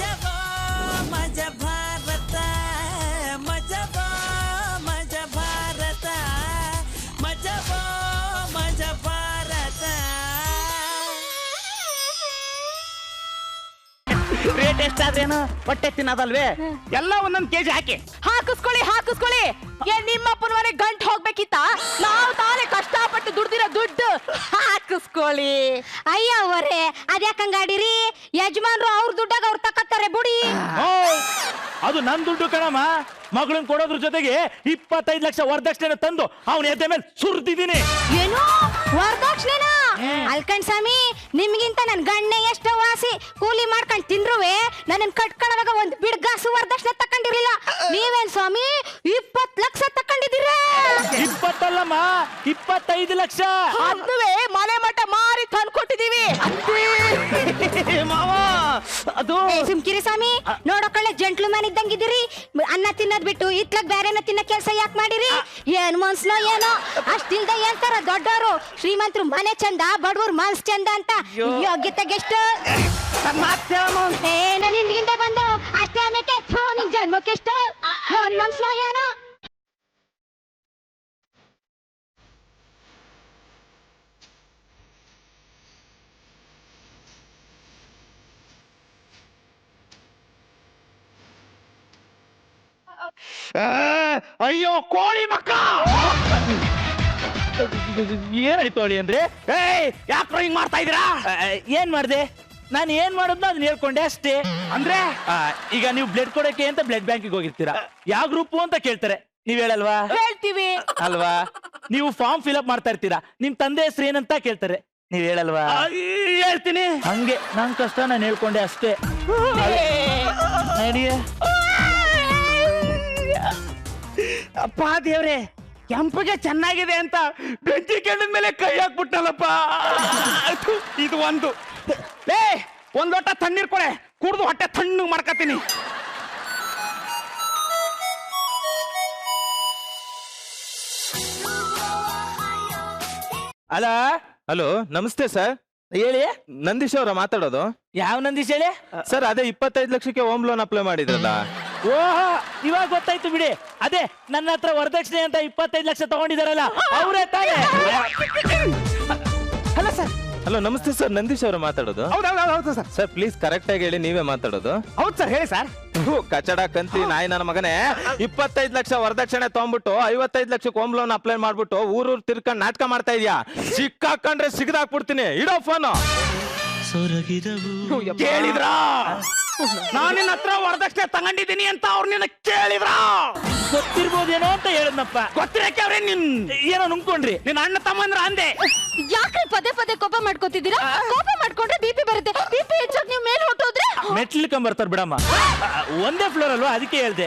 ಮಜಬೋ ಮಜ ಭಾರತ ಮಜಬೋ ಮಜ ಭಾರತ ಮಜಬೋ ಮಜ ಭಾರತ. ರೇಟ್ ಎಷ್ಟಾದ್ರೇನು ಹೊಟ್ಟೆ ತಿನ್ನೋದಲ್ವೇ? ಎಲ್ಲ ಒಂದೊಂದ್ ಕೆಜಿ ಹಾಕಿ. ಹಾಕಿಸ್ಕೊಳ್ಳಿ. ಏನ್ ನಿಮ್ಮಪ್ಪನ ಮನೆ ಗಂಟ್ ಹೋಗ್ಬೇಕಿತ್ತ? ನಾವು ತಾನೇ ಕಷ್ಟಪಟ್ಟು ದುಡ್ದಿರೋ ದುಡ್ಡು ಹಾಕಿಸ್ಕೊಳ್ಳಿ. ಅಯ್ಯ ಅವರೇ ಅದ್ಯಾಕಂಗಾಡಿರಿ? ಯಜಮಾನ್ರು ಅವ್ರ ದುಡ್ಡಾಗ ಅವ್ರು ತಕ್ಕತ್ತಾರೆ ಬುಡಿ. ಅದು ನನ್ ದುಡ್ಡು ಕಣಮ್ಮ. ಮಗಳನ್ ಕೊಡೋದ್ರ ಜೊತೆಗೆ 25 ಲಕ್ಷ ವರದಕ್ಷಿಣೆ ತಂದು ಅವನ ಎದ್ದೆ ಮೇಲೆ ಸುರ್ದಿದ್ದೀನಿ. ಏನು ವರದಕ್ಷಿಣೆನಾ? ಅಲ್ಕಂಡ್ ಸ್ವಾಮಿ, ನಿಮ್ಗಿಂತ ನನ್ ಗಣ್ಣೆ ಎಷ್ಟ ವಾಸಿ. ಕೂಲಿ ಮಾಡ್ಕೊಂಡ್ ತಿನ್ರುವೆ ನನ್ನ ಕಟ್ಕೊಳ್ಳೋವಾಗ ಒಂದ್ ಬಿಡ್ಗಾಸು ವರದಕ್ಷಿಣೆ ತಕೊಂಡಿರ್ಲಿಲ್ಲ. ನೀವೇನ್ ಸ್ವಾಮಿ 20 ಲಕ್ಷ ತಕೊಂಡಿದ್ದೀರ? 20 ಅಲ್ಲಮ್ಮ, 25 ಲಕ್ಷ. ಅದುವೇ ಮನೆ ಮಠ ಮಾರಿ ತಂದ್ಕೊಟ್ಟಿದೀವಿ. ಮಾವ ಅದು ಸುಮ್ಕಿರಿ ಸ್ವಾಮಿ, ನೋಡೋಕೊಳ್ಳೆ ಜೆಂಟ್ಲ್ಮ್ಯಾನ್ ಇದ್ದಂಗಿದ್ದೀರಿ. ಅನ್ನ ತಿನ್ನೋದ್ ಬಿಟ್ಟು ಇತ್ಲಾಗ ಬೇರೆನ ತಿನ್ನ ಕೆಲಸ ಯಾಕೆ ಮಾಡಿರಿ? ಏನ್ ಮನ್ಸ್ನೋ ಏನೋ. ಅಷ್ಟಿಲ್ದ ಹೇಳ್ತಾರ ದೊಡ್ಡವರು, ಶ್ರೀಮಂತರು ಮನೆ ಚಂದ, ಬಡವರು ಮನ್ಸ್ ಚಂದ ಅಂತ. ಯೋಗ್ಯತೆಗೆಷ್ಟು ನಾನು ಹಿಂದಿಂದ ಬಂದು ಅಷ್ಟೇ ಅನ್ನಕ್ಕೆ ನಿನ್ ಜನ್ಮಕ್ಕೆಷ್ಟು ಮನ್ಸ್ನೋ ಏನೋ. ಅಯ್ಯೋ ಕೋಳಿ ಮಕ್ಕ, ಏನಾಯ್ತು ಅಳಿ ಅಂದ್ರೆ? ಯಾಕ್ರೋ ಹಿಂಗ್ ಮಾಡ್ತಾ ಇದೀರಾ? ಏನ್ ಮಾಡ್ದೆ? ನಾನು ಏನ್ ಮಾಡೋದ್ನ ಅದನ್ನ ಹೇಳ್ಕೊಂಡೆ ಅಷ್ಟೇ. ಅಂದ್ರೆ ಈಗ ನೀವು ಬ್ಲಡ್ ಕೊಡಕ್ಕೆ ಅಂತ ಬ್ಲಡ್ ಬ್ಯಾಂಕಿಗೆ ಹೋಗಿರ್ತೀರಾ, ಯಾವ ಗ್ರೂಪ್ ಅಂತ ಕೇಳ್ತಾರೆ, ನೀವ್ ಹೇಳಲ್ವಾ? ಹೇಳ್ತೀವಿ ಅಲ್ವಾ? ನೀವು ಫಾರ್ಮ್ ಫಿಲ್ ಅಪ್ ಮಾಡ್ತಾ ಇರ್ತೀರಾ, ನಿಮ್ ತಂದೆ ಹೆಸರು ಏನಂತ ಕೇಳ್ತಾರೆ, ನೀವ್ ಹೇಳಲ್ವಾ? ಹೇಳ್ತೀನಿ. ಹಂಗೆ ನನ್ ಕಷ್ಟ ನಾನು ಹೇಳ್ಕೊಂಡೆ ಅಷ್ಟೇ. ಅಪ್ಪ ದೇವ್ರೆ, ಕೆಂಪಗೆ ಚೆನ್ನಾಗಿದೆ ಅಂತ ಬೆಂಕಿ ಕೆಂಡದ ಮೇಲೆ ಕೈ ಹಾಕ್ಬಿಟ್ಟಲ್ಲಪ್ಪ. ಇದು ಒಂದು ಒಂದ್ ಲೋಟ ತಣ್ಣೀರ್ ಕೊಡೆ, ಕುಡ್ದು ಹೊಟ್ಟೆ ತಣ್ಣಗ್ ಮಾಡ್ಕತೀನಿ. ಅಲ್ಲ, ಹಲೋ ನಮಸ್ತೆ ಸರ್. ಹೇಳಿ. ನಂದೀಶ್ ಅವರ ಮಾತಾಡೋದು? ಯಾವ ನಂದೀಶ್ ಹೇಳಿ? ಸರ್ ಅದೇ 25 ಲಕ್ಷಕ್ಕೆ ಹೋಮ್ ಲೋನ್ ಅಪ್ಲೈ ಮಾಡಿದ್ರಲ್ಲ. ಓಹೋ, ಇವಾಗ ಗೊತ್ತಾಯ್ತು ಬಿಡಿ. ಅದೇ ನನ್ನ ಹತ್ರ ವರದಕ್ಷಿಣೆ ಅಂತ 25 ಲಕ್ಷ ತಗೊಂಡಿದಾರಲ್ಲ, ಅವರೇ ತಾನೇ? ಅಲ್ಲ ಸರ್. ಹಲೋ ನಮಸ್ತೆ ಸರ್, ನಂದೀಶ್ ಅವರ ಮಾತಾಡೋದು? ಹೌದು ಸರ್. ಸರ್ ಪ್ಲೀಸ್ ಕರೆಕ್ಟ್ ಆಗಿ ಹೇಳಿ, ನೀವೇ ಮಾತಾಡೋದು? ಹೌದು ಸರ್, ಹೇಳಿ ಸರ್. ಕಚಡ ಕಂತಿ ನಾಯಿ ನನ್ನ ಮಗನೇ, 25 ಲಕ್ಷ ವರದಕ್ಷಿಣೆ ತಗೊಂಡ್ಬಿಟ್ಟು 55 ಲಕ್ಷಕ್ಕೆ ಹೋಮ್ ಲೋನ್ ಅಪ್ಲೈ ಮಾಡ್ಬಿಟ್ಟು ಊರೂರ್ ತಿರ್ಕೊಂಡ್ ನಾಟಕ ಮಾಡ್ತಾ ಇದೀಯಾ. ಸಿಕ್ಕಾಕೊಂಡ್ರೆ ಸಿಗದಾಕ್ಬಿಡ್ತೀನಿ, ಇಡೋ ಫೋನು. ಕೇಳಿದ್ರ ನಾನು ನಿನ್ನ ಹತ್ರ ವರದಕ್ಷಿಣೆ ತಗೊಂಡಿದ್ದೀನಿ ಅಂತ ಅವ್ರು ನಿನ್ನ ಕೇಳಿದ್ರ? ಗೊತ್ತಿರ್ಬೋದೇನೋ ಅಂತ ಹೇಳಿದ್ನಪ್ಪ. ಗೊತ್ತಿರಕ್ಕೆ ಅವ್ರೆ ನಿನ್ ಏನೋ ನುಂಗ್ಕೊಂಡ್ರಿ, ನಿನ್ನ ಅಣ್ಣ ತಮ್ಮಂದ್ರ ಅಂದೆ. ಯಾಕ್ರಿ ಪದೇ ಪದೇ ಕೋಪ ಮಾಡ್ಕೋತಿದ್ದೀರಾ? ಕೋಪ ಮಾಡ್ಕೊಂಡ್ರೆ ಬಿಪಿ ಬರುತ್ತೆ. ಬಿಪಿ ಹೆಚ್ಚಾಗಿ ನೀವು ಮೇಲೆ ಹೊಟ್ಟೋದ್ರೆ ಮೆಟ್ಲಿಕೊಂಡ್ ಬರ್ತಾರ ಬಿಡಮ್ಮ. ಒಂದೇ ಫ್ಲೋರ್ ಅಲ್ವಾ, ಅದಕ್ಕೆ ಹೇಳ್ದೆ.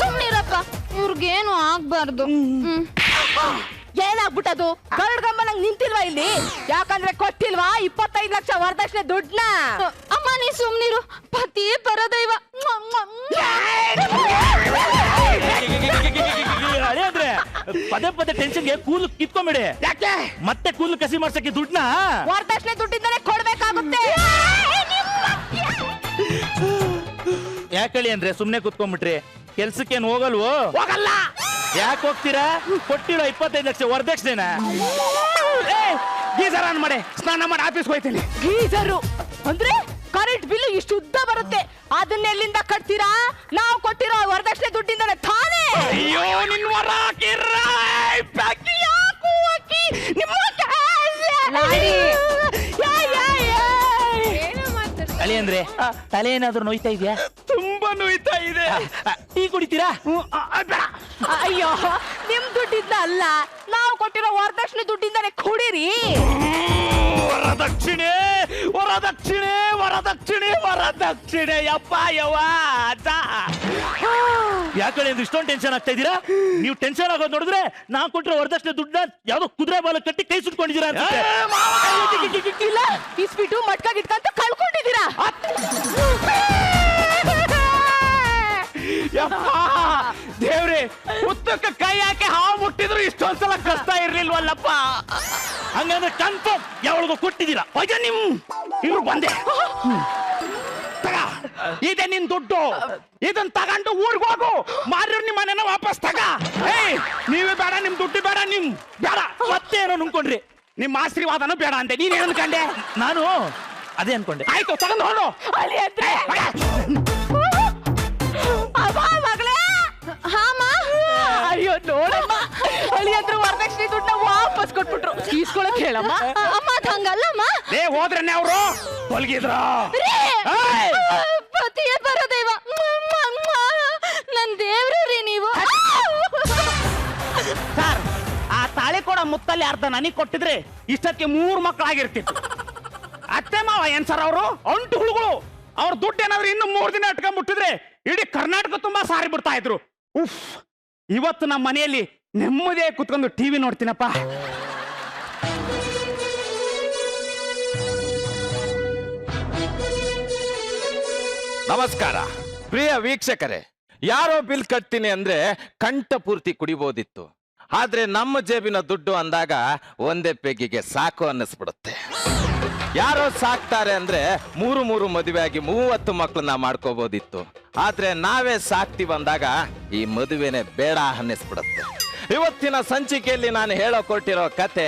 ಸುಮ್ನಿರಪ್ಪ, ಇವ್ರಿಗೇನು ಆಗ್ಬಾರ್ದು. ಏನಾಗ್ಬಿಟ್ಟದು? ಗರುಡ್ಗಂಬ ನಂಗೆ ನಿಂತಿಲ್ವಾ ಇಲ್ಲಿ? ಯಾಕಂದ್ರೆ ಕೊಟ್ಟಿಲ್ವಾ 25 ಲಕ್ಷ ವರದಕ್ಷಿಣೆ ದುಡ್ಡನ್ನ? ಅಮ್ಮ ನೀ ಸುಮ್ನಿರು, ಪತಿ ಪರದೈವ. ಅಂದ್ರೆ ಪದೇ ಪದೇ ಟೆನ್ಷನ್ಗೆ ಕೂದಲು ಕಿತ್ಕೊಂಬಿಡಿ. ಯಾಕೆ ಮತ್ತೆ ಕೂದಲು ಕಸಿ ಮಾಡ್ಸಕ್ಕೆ ದುಡ್ಡನ್ನ ವರದಕ್ಷಿಣೆ ದುಡ್ಡಿಂದಲೇ ಕೊಡ್ಬೇಕಾಗುತ್ತೆ. ಯಾಕಳಿ ಅಂದ್ರೆ ಸುಮ್ನೆ ಕುತ್ಕೊಂಡ್ಬಿಟ್ರಿ, ಕೆಲ್ಸಕ್ಕೇನು ಹೋಗಲ್ವೋ? ಹೋಗಲ್ಲ. ಯಾಕೆ ಹೋಗ್ತೀರಾ? ಕೊಟ್ಟಿರೋ 25 ಲಕ್ಷ ವರದಕ್ಷಿಣೆನ ಗೀಸರ್ ಆನ್ ಮಾಡಿ ಸ್ನಾನ ಮಾಡಿ ಆಫೀಸ್ಗೆ ಹೋಯ್ತೀನಿ. ಗೀಸರು ಅಂದ್ರೆ ಕರೆಂಟ್ ಬಿಲ್ ಇಷ್ಟು ಉದ್ದ ಬರುತ್ತೆ, ಅದನ್ನ ಎಲ್ಲಿಂದ ಕಟ್ತೀರಾ? ನಾವು ಕೊಟ್ಟಿರೋ ವರದಕ್ಷಿಣೆ ದುಡ್ಡಿಂದಲೇ ತಾನೇ. ಅಯ್ಯೋ ನಿನ್ ವರ ಅಳಿ ಅಂದ್ರೆ ತಲೆ ಏನಾದ್ರೂ ನೋಯ್ತಾ ಇದೆಯಾ? ತುಂಬಾ ನೋಯ್ತಾ ಇದೆ. ಟೀ ಕುಡಿತೀರಾ? ಅಯ್ಯೋ, ನಿಮ್ ದುಡ್ಡಿಂದ ಅಲ್ಲ, ನಾವು ಕೊಟ್ಟಿರೋ ವರದಕ್ಷಿಣೆ ದುಡ್ಡಿಂದಲೇ ಕುಡಿರಿ. ವರದಕ್ಷಿಣೆ ವರದಕ್ಷಿಣೆ ವರದಕ್ಷಿಣೆ ವರದಕ್ಷಿಣೆ ಯಪ್ಪ ಯವ್ವ ಅಜ್ಜ. ಯಾಕಡೆ ಇಷ್ಟೊಂದು ಟೆನ್ಷನ್ ಆಗ್ತಾ ಇದ್ದೀರಾ? ನೀವು ಟೆನ್ಷನ್ ಆಗೋದು ನೋಡಿದ್ರೆ ನಾ ಕೊಟ್ಟಿರೋ ವರದಕ್ಷಿಣೆ ದುಡ್ಡ ಯಾವ್ದೋ ಕುದುರೆ ಬಾಲ ಕಟ್ಟಿ ಕೈ ಸುಟ್ಕೊಂಡಿದ್ದೀರಾ ಅಂತ. ಇಲ್ಲ, ಇಸ್ಬಿಟ್ಟು ಮಟ್ಕ ಗಿಟ್ಕಂತ ಕಳ್ಕೊಂಡಿದ್ದೀರಾ. ದೇವ್ರೆ, ಉತ್ತಕ್ಕೆ ಕೈ ಹಾಕಿ ಹಾವು ಮುಟ್ಟಿದ್ರು ಇಷ್ಟೊಂದ್ಸಲ ಕಷ್ಟ ಇರ್ಲಿಲ್ವಲ್ಲಪ್ಪ. ಹಂಗಂದ್ರೆ ಕನ್ಫರ್ಮ್ ಯಾವಳಿಗೂ ಕೊಟ್ಟಿದ್ದೀರಾ? ನಿಮ್ ಇವ್ರು ಬಂದೆ. ಇದೆ ನಿನ್ ದುಡ್ಡು. ಇದನ್ ತಗೊಂಡು ಊರ್ಗ್ ಹೋಗು, ಮಾರಿ ನಿಮ್ಮ ಮನೆನ ವಾಪಸ್ ತಗ. ಏಯ್ ನೀವೇ ಬೇಡ, ನಿಮ್ ದುಡ್ಡು ಬೇಡ, ನಿಮ್ ಬೇಡ. ಮತ್ತೇನೋ ಅನ್ಕೊಂಡ್ರಿ? ನಿಮ್ಮ ಆಶೀರ್ವಾದನೂ ಬೇಡ ಅಂದೆ. ನೀನ್ ಏನ್ ಅನ್ಕಂಡೆ? ನಾನು ಅದೇ ಅನ್ಕೊಂಡೆ. ಆಯ್ತು, ತಗೊಂಡು ಹೊರಡು. ಅಲ್ಲಿ ಅಂದ್ರೆ ಮಗಳೇ. ಅಯ್ಯೋ ನೋಡಮ್ಮ, ಅಲ್ಲಿ ಅಂದ್ರೆ ವರದಕ್ಷಿಣೆ ದುಡ್ಡನ್ನ ವಾಪಸ್ ಕೊಟ್ಬಿಟ್ರು. ಈಸ್ಕೊಳಕ್ ಹೇಳಮ್ಮ. ಅಮ್ಮ ಅದ್ ಹಂಗಲ್ಲಮ್ಮ. ಹೋದ್ರನ್ನೇ ಅವರು ತೊಲಗಿದ್ರ. ಪತಿಯೇ ಪರದೇವ, ನನ್ ದೇವ್ರು ರೀ ನೀವು. ಸರ್, ಆ ತಾಳಿ ಕೊಡ ಮುತ್ತಲ್ಲಿ ಅರ್ಧ ನನಗ್ ಕೊಟ್ಟಿದ್ರೆ ಇಷ್ಟಕ್ಕೆ 3 ಮಕ್ಕಳಾಗಿರ್ತಿತ್ತು. ಅತ್ತೆ ಮಾವ ಏನ್ ಸರ್ ಅವರು ಅಂಟು ಹುಳುಗಳು. ಅವ್ರ ದುಡ್ಡು ಏನಾದ್ರು ಇನ್ನು 3 ದಿನ ಇಟ್ಕೊಂಡ್ಬಿಟ್ಟಿದ್ರೆ ಇಡೀ ಕರ್ನಾಟಕ ತುಂಬಾ ಸಾರಿ ಬಿಡ್ತಾ ಇದ್ರು. ಉಫ್, ಇವತ್ತು ನಮ್ಮ ಮನೆಯಲ್ಲಿ ನೆಮ್ಮದಿಯಾಗಿ ಕುತ್ಕೊಂಡು ಟಿವಿ ನೋಡ್ತೀನಪ್ಪ. ನಮಸ್ಕಾರ ಪ್ರಿಯ ವೀಕ್ಷಕರೇ. ಯಾರೋ ಬಿಲ್ ಕಟ್ತೀನಿ ಅಂದ್ರೆ ಕಂಠ ಪೂರ್ತಿ ಕುಡಿಬೋದಿತ್ತು. ಆದ್ರೆ ನಮ್ಮ ಜೇಬಿನ ದುಡ್ಡು ಅಂದಾಗ ಒಂದೇ ಪೆಗ್ಗಿಗೆ ಸಾಕು ಅನ್ನಿಸ್ಬಿಡುತ್ತೆ. ಯಾರೋ ಸಾಕ್ತಾರೆ ಅಂದ್ರೆ 3 ಮದುವೆ ಆಗಿ 30 ಮಕ್ಕಳನ್ನ ಮಾಡ್ಕೋಬೋದಿತ್ತು. ಆದ್ರೆ ನಾವೇ ಸಾಕ್ತಿವಿ ಅಂದಾಗ ಈ ಮದುವೆನೆ ಬೇಡ ಅನ್ನಿಸ್ಬಿಡುತ್ತೆ. ಇವತ್ತಿನ ಸಂಚಿಕೆಯಲ್ಲಿ ನಾನು ಹೇಳೋ ಕೊಟ್ಟಿರೋ ಕತೆ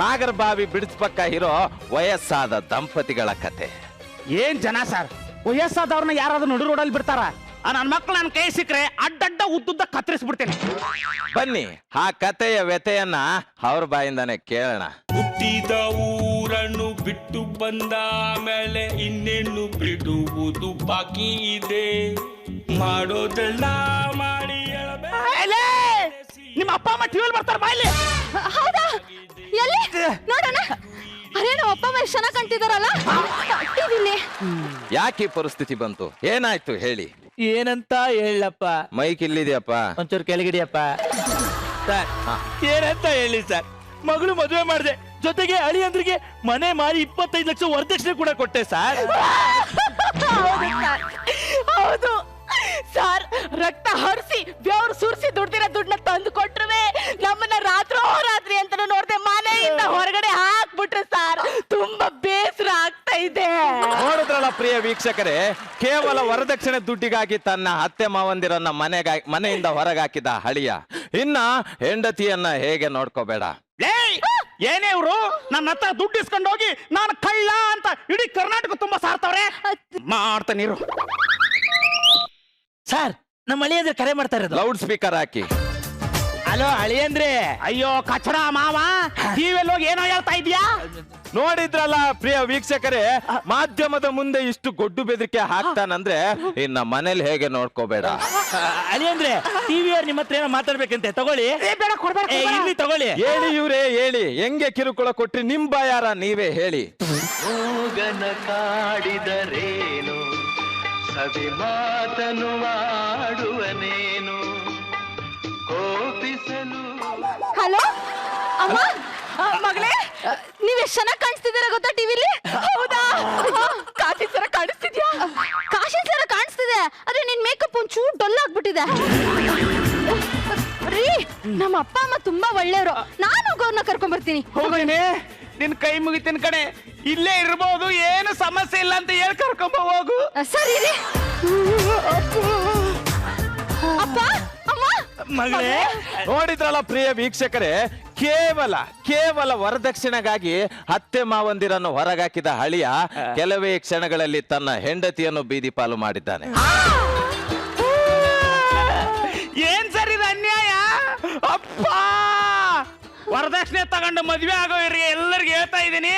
ನಾಗರಬಾವಿ ಬ್ರಿಡ್ಜ್ ಪಕ್ಕ ಇರೋ ವಯಸ್ಸಾದ ದಂಪತಿಗಳ ಕತೆ. ಏನ್ ಜನ ಸರ್, ವಯಸ್ಸಾದವ್ರನ್ನ ಯಾರಾದ್ರೂ ನಡು ರೋಡಲ್ಲಿ ಬಿಡ್ತಾರ? ನನ್ನ ಮಕ್ಳು ನನ್ನ ಕೈ ಸಿಕ್ಕರೆ ಅಡ್ಡಡ್ಡ ಉದ್ದುದ್ದ ಕತ್ತರಿಸ್ಬಿಡ್ತೇನೆ. ಬನ್ನಿ ಆ ಕತೆಯ ವ್ಯತೆಯನ್ನ ಅವ್ರ ಬಾಯಿಂದಾನೆ ಕೇಳೋಣ. ಹುಟ್ಟಿದ ಊರನ್ನು ಬಿಟ್ಟು ಬಂದ ಮೇಲೆ ಇನ್ನೆನ್ನು ಬಿಡುವುದು ಬಾಕಿ ಇದೆ. ಮಾಡೋದೆಲ್ಲ ಮಾಡಿ ನಿಮ್ಮ ಅಪ್ಪ ಅಮ್ಮ ಟಿವಿಯಲ್ಲಿ ಬರ್ತಾರ ಬಾಯಲ್ಲಿ. ಹೌದಾ? ಎಲ್ಲಿ ನೋಡೋಣ. ಅರೇ ನಮ್ಮ ಅಪ್ಪ ಅಮ್ಮ ಎಷ್ಟು ಚೆನ್ನಾಗಿ ಕಾಣ್ತಿದಾರಲ್ಲ ಟಿವಿಲಿ. ಯಾಕೆ ಈ ಪರಿಸ್ಥಿತಿ ಬಂತು? ಏನಾಯ್ತು ಹೇಳಿ. ಏನಂತ ಹೇಳಪ್ಪ? ಮೈಕ್ ಇಲ್ಲಿದೆಯಪ್ಪ, ಒಂಚೂರು ಕೆಳಗಿಡಿಯಪ್ಪ. ಸರ್, ಏನಂತ ಹೇಳಿ ಸರ್? ಮಗಳು ಮದುವೆ ಮಾಡಿದೆ, ಜೊತೆಗೆ ಅಳಿಯಂದ್ರಿಗೆ ಮನೆ ಮಾರಿ 25 ಲಕ್ಷ ವರದಕ್ಷಿಣೆ ಕೂಡ ಕೊಟ್ಟೆ ಸರ್. ಹೌದು ಸರ್, ರಕ್ತ ಹರಿಸಿ ಬೆವರು ಸುರಿಸಿ ದುಡ್ದಿರೋ ದುಡ್ಡನ್ನ ತಂದು ಕೊಟ್ರುವೆ ನಮ್ಮನ್ನ ರಾತ್ರಿ ಅಂತ ನೋಡ್ದೆ ಮನೆಯಿಂದ ಹೊರಗಡೆ ಹಾಕ್ಬಿಟ್ರು ಸರ್. ತುಂಬಾ ಬೇಸರ ಆಗ್ತಾ ಇದೆ. ನೋಡಿದ್ರಲ್ಲ ಪ್ರಿಯ ವೀಕ್ಷಕರೇ, ಕೇವಲ ವರದಕ್ಷಿಣೆ ದುಡ್ಡಿಗಾಗಿ ತನ್ನ ಅತ್ತೆ ಮಾವಂದಿರನ್ನ ಮನೆಯಿಂದ ಹೊರಗಾಕಿದ ಹಳಿಯ ಇನ್ನ ಹೆಂಡತಿಯನ್ನ ಹೇಗೆ ನೋಡ್ಕೋಬೇಡ. ಏನೇ ಇವ್ರು ನನ್ನ ಹತ್ರ ದುಡ್ಡು ಇಸ್ಕೊಂಡು ಹೋಗಿ ನಾನು ಕಳ್ಳ ಅಂತ ಇಡೀ ಕರ್ನಾಟಕ ತುಂಬಾ ಸಾರ್ತವ್ರೆ. ಮಾಡ್ತಾನಿರು. ಸರ್, ನಮ್ಮ ಅಳಿಯಂದ್ರೆ ಕರೆ ಮಾಡ್ತಾ ಇರೋದು. ಲೌಡ್ ಸ್ಪೀಕರ್ ಹಾಕಿ. ಹಲೋ ಅಳಿಯಂದ್ರೆ. ಅಯ್ಯೋ ಕಚಡ ಮಾವ, ಟಿವಿಯಲ್ಲಿ ಹೋಗಿ ಏನೋ ಹೇಳ್ತಾ ಇದೀಯಾ? ನೋಡಿದ್ರಲ್ಲ ಪ್ರಿಯ ವೀಕ್ಷಕರೇ, ಮಾಧ್ಯಮದ ಮುಂದೆ ಇಷ್ಟು ಗೊಡ್ಡು ಬೆದರಿಕೆ ಹಾಕ್ತಾನಂದ್ರೆ ಇನ್ನ ಮನೇಲಿ ಹೇಗೆ ನೋಡ್ಕೋಬೇಡ. ಅಳಿಯಂದ್ರೆ ಟಿವಿಯವ್ರು ನಿಮ್ಮ ಹತ್ರ ಏನೋ ಮಾತಾಡ್ಬೇಕಂತೆ, ತಗೊಳ್ಳಿ. ಇಲ್ಲಿ ತಗೊಳ್ಳಿ. ಹೇಳಿ ಇವ್ರೇ ಹೇಳಿ, ಹೆಂಗೆ ಕಿರುಕುಳ ಕೊಟ್ರಿ ನಿಮ್ ಬಾಯಾರ ನೀವೇ ಹೇಳಿ. ಮೂಗನ ಕಾಡಿದರೇನು, ಸವಿ ಮಾತನು ಆಡುವನೇನು, ಕೋಪಿಸಲು. ಹಲೋ ಅಮ್ಮ, ಮಗಳೇ, ನೀವ್ ಎಷ್ಟು ಚೆನ್ನಾಗಿ ಕಾಣಿಸ್ತಿದ್ದೀರಾ ಗೊತ್ತಾ ಟಿವಿಲಿ? ಹೌದಾ? ಕಾಟಿ ಸರ ಕಾಣಿಸ್ತಿದ್ಯಾ? ಕಾಶಿ ಸರ ಕಾಣಿಸ್ತಿದೆ, ಆದ್ರೆ ನಿನ್ ಮೇಕಪ್ ಒಂಚೂರು ಡಲ್ ಆಗ್ಬಿಟ್ಟಿದೆ. ರೀ, ನಮ್ಮ ಅಪ್ಪ ಅಮ್ಮ ತುಂಬಾ ಒಳ್ಳೆಯವರು. ನಾನು ಅವ್ರನ್ನ ಕರ್ಕೊಂಡ್ ಬರ್ತೀನಿ. ಹೋಗೇನೆ, ನಿನ್ ಕೈ ಮುಗಿತೀನಿ ಕಣೆ. ಇಲ್ಲೇ ಇರ್ಬೋದು, ಏನು ಸಮಸ್ಯೆ ಇಲ್ಲ ಅಂತ ಹೇಳಿ ಕರ್ಕೊಂಬ ಹೋಗು. ಸರಿ ರೀ. ಅಪ್ಪ ಅಮ್ಮ, ಮಗಳೇ. ನೋಡಿದ್ರಲ್ಲ ಪ್ರಿಯ ವೀಕ್ಷಕರೇ, ಕೇವಲ ವರದಕ್ಷಿಣೆಗಾಗಿ ಅತ್ತೆ ಮಾವಂದಿರನ್ನು ಹೊರಗಾಕಿದ ಹಳಿಯ ಕೆಲವೇ ಕ್ಷಣಗಳಲ್ಲಿ ತನ್ನ ಹೆಂಡತಿಯನ್ನು ಬೀದಿ ಪಾಲು ಮಾಡಿದ್ದಾನೆ. ಏನ್ ಸರ್ ಇದು ಅನ್ಯಾಯ? ಅಪ್ಪ, ವರದಕ್ಷಿಣೆ ತಗೊಂಡು ಮದ್ವೆ ಆಗೋರಿಗೆ ಎಲ್ಲರಿಗೆ ಹೇಳ್ತಾ ಇದ್ದೀನಿ,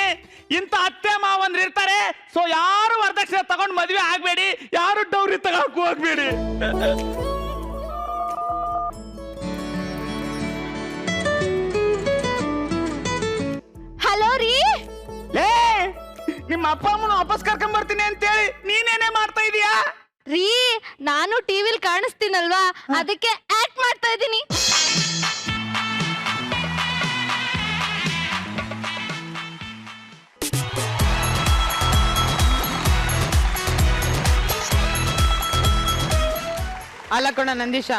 ಇಂಥ ಅತ್ತೆ ಮಾವಂದ್ರು ಇರ್ತಾರೆ. ಸೊ ಯಾರು ವರದಕ್ಷಿಣೆ ತಗೊಂಡು ಮದ್ವೆ ಆಗ್ಬೇಡಿ, ಯಾರು ಡೌರಿ ತಗೊಂಡು ಹೋಗ್ಬೇಡಿ. ಹಲೋ ರೀ. ನಿಮ್ಮ ಅಪ್ಪ ಅಮ್ಮನ ವಾಪಸ್ ಕರ್ಕೊಂಡ್ ಬರ್ತೀನಿ ಅಂತೇಳಿ ನೀನೇನೇ ಮಾಡ್ತಾ ಇದೀಯಾ? ರೀ, ನಾನು ಟಿವಿಲ್ ಕಾಣಿಸ್ತೀನಲ್ವಾ, ಅದಕ್ಕೆ ಆಕ್ಟ್ ಮಾಡ್ತಾ ಇದ್ದೀನಿ. ಅಲ್ಲ ಕಣ ನಂದೀಶ,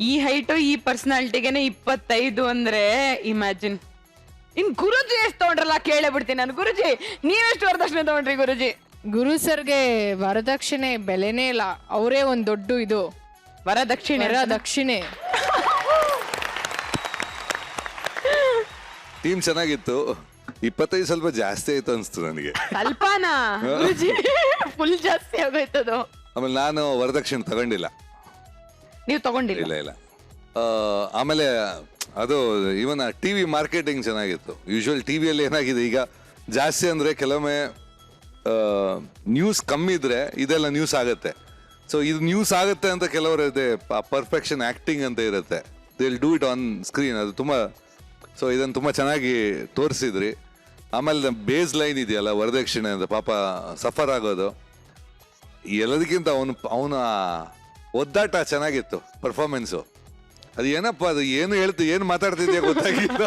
ಈ ಹೈಟು ಈ ಪರ್ಸನಾಲಿಟಿಗೆನೆ 25 ಅಂದ್ರೆ ಇಮ್ಯಾಜಿನ್. ಇನ್ ಗುರುಜಿ ಎಷ್ಟು ತಗೊಂಡ್ರಲ್ಲ ಕೇಳೇ ಬಿಡ್ತೀನಿ ನಾನು. ಗುರುಜಿ, ನೀವೆಷ್ಟು ವರದಕ್ಷಿಣೆ ತಗೊಂಡ್ರಿ ಗುರುಜಿ? ಗುರು ಸರ್ಗೆ ವರದಕ್ಷಿಣೆ ಬೆಲೆನೇ ಇಲ್ಲ, ಅವರೇ ಒಂದ್ ದೊಡ್ಡ ಇದು ವರದಕ್ಷಿಣೆ. ಟೀಮ್ ಚೆನ್ನಾಗಿತ್ತು, 25 ಸ್ವಲ್ಪ ಜಾಸ್ತಿ ಆಯ್ತು ಅನ್ಸ್ತು ನನಗೆ. ಸ್ವಲ್ಪನಾ ಫುಲ್ ಜಾಸ್ತಿ ಆಗೋಯ್ತದು. ಆಮೇಲೆ ನಾನು ವರದಕ್ಷಿಣೆ ತಗೊಂಡಿಲ್ಲ. ನೀವು ತಗೊಂಡಿಲ್ಲ? ಇಲ್ಲ. ಆಮೇಲೆ ಅದು ಇವನ್ ಟಿವಿ ಮಾರ್ಕೆಟಿಂಗ್ ಚೆನ್ನಾಗಿತ್ತು. ಯೂಶುವಲ್ ಟಿವಿಯಲ್ಲಿ ಏನಾಗಿದೆ ಈಗ ಜಾಸ್ತಿ ಅಂದ್ರೆ ಕೆಲವೊಮ್ಮೆ ನ್ಯೂಸ್ ಕಮ್ಮಿ ಇದ್ರೆ ಇದೆಲ್ಲ ನ್ಯೂಸ್ ಆಗುತ್ತೆ. ಸೊ ಇದು ನ್ಯೂಸ್ ಆಗುತ್ತೆ ಅಂತ ಕೆಲವರು ಇದೆ, ಪರ್ಫೆಕ್ಷನ್ ಆಕ್ಟಿಂಗ್ ಅಂತ ಇರುತ್ತೆ, they will do it on screen. ಅದು ತುಂಬ, ಸೊ ಇದನ್ನು ತುಂಬ ಚೆನ್ನಾಗಿ ತೋರಿಸಿದ್ರಿ. ಆಮೇಲೆ ಬೇಸ್ ಲೈನ್ ಇದೆಯಲ್ಲ ವರದಕ್ಷಿಣೆ ಅಂತ, ಪಾಪ ಸಫರ್ ಆಗೋದು, ಎಲ್ಲದಕ್ಕಿಂತ ಅವನ ಒದ್ದಾಟ ಚೆನ್ನಾಗಿತ್ತು, ಪರ್ಫಾರ್ಮೆನ್ಸು. ಅದು ಏನಪ್ಪ ಅದು ಏನು ಮಾತಾಡ್ತಿದ್ಯಾ ಗೊತ್ತಾಗಿತ್ತು,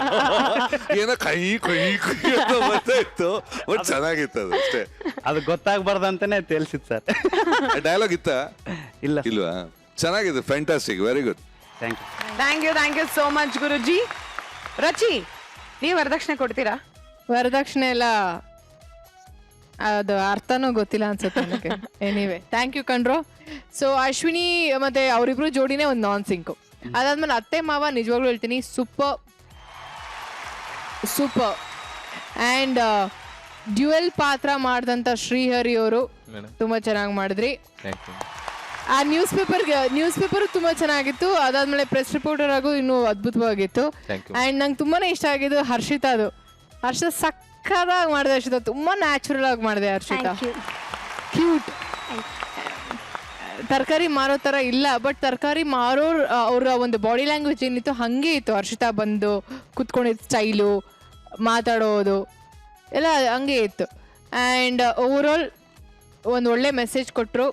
ಏನೋ ಕೈ ಅಂತ ಬರ್ತಾ ಇತ್ತು, ಬಟ್ ಚೆನ್ನಾಗಿತ್ತು ಅದು ಅಷ್ಟೇ. ಅದು ಗೊತ್ತಾಗ್ಬಾರ್ದಂತಾನೆ ತಿಳಿಸಿತ್ತು ಸರ್. ಡೈಲಾಗ್ ಇತ್ತ? ಇಲ್ವಾ? ಚೆನ್ನಾಗಿದೆ, fantastic, very good. Thank you so much Guruji. Rachi, ನೀವು ವರದಕ್ಷಿಣೆ ಕೊಡ್ತೀರಾ? ವರದಕ್ಷಿಣೆ ಎಲ್ಲ ಅದು ಅರ್ಥನೂ ಗೊತ್ತಿಲ್ಲ ಅನ್ಸುತ್ತೆ ನನಗೆ. ಎನಿವೆ ಥ್ಯಾಂಕ್ ಯು ಕಣ್ರೋ. ಸೊ ಅಶ್ವಿನಿ ಮತ್ತೆ ಅವರಿಬ್ರು ಜೋಡಿನೇ ಒಂದು ನಾನ್ ಸಿಂಕು. ಅದಾದ್ಮೇಲೆ ಅತ್ತೆ ಮಾವ ನಿಜವಾಗ್ಲೂ ಹೇಳ್ತೀನಿ ಸೂಪರ್ ಆ್ಯಂಡ್ ಡ್ಯುಯಲ್ ಪಾತ್ರ ಮಾಡಿದಂಥ ಶ್ರೀಹರಿ ಅವರು ತುಂಬ ಚೆನ್ನಾಗಿ ಮಾಡಿದ್ರಿ. ಆ ನ್ಯೂಸ್ ಪೇಪರ್ ತುಂಬಾ ಚೆನ್ನಾಗಿತ್ತು. ಅದಾದ್ಮೇಲೆ ಪ್ರೆಸ್ ರಿಪೋರ್ಟರ್ ಆಗು ಇನ್ನೂ ಅದ್ಭುತವಾಗಿತ್ತು. ಆ್ಯಂಡ್ ನಂಗೆ ತುಂಬಾನೇ ಇಷ್ಟ ಆಗಿದ್ದು ಹರ್ಷಿತಾ ಸಕ್ಕದಾಗಿ ಮಾಡಿದೆ. ಹರ್ಷಿತಾ ತುಂಬಾ ನ್ಯಾಚುರಲ್ ಆಗಿ ಮಾಡಿದೆ. ಹರ್ಷಿತಾ ಕ್ಯೂಟ್. ತರಕಾರಿ ಮಾರೋ ಥರ ಇಲ್ಲ, ಬಟ್ ತರಕಾರಿ ಮಾರೋರ್ ಅವರ ಒಂದು ಬಾಡಿ ಲ್ಯಾಂಗ್ವೇಜ್ ಏನಿತ್ತು ಹಂಗೆ ಇತ್ತು. ಹರ್ಷಿತಾ ಬಂದು ಕುತ್ಕೊಂಡಿದ್ದ ಸ್ಟೈಲು, ಮಾತಾಡೋದು ಎಲ್ಲ ಹಂಗೆ ಇತ್ತು. ಆ್ಯಂಡ್ ಓವರಾಲ್ ಒಂದು ಒಳ್ಳೆ ಮೆಸೇಜ್ ಕೊಟ್ಟರು.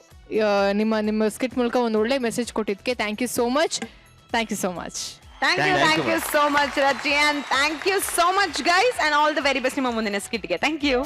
ನಿಮ್ಮ ಸ್ಕಿಟ್ ಮೂಲಕ ಒಂದು ಒಳ್ಳೆ ಮೆಸೇಜ್ ಕೊಟ್ಟಿದ್ದಕ್ಕೆ thank you so much. Thank you so much. Thank you so much, Rachi, and thank you so much, guys, and all the very best. ನಿಮ್ಮ ಮುಂದಿನ ಸ್ಕಿಟ್ಗೆ ಥ್ಯಾಂಕ್ ಯು.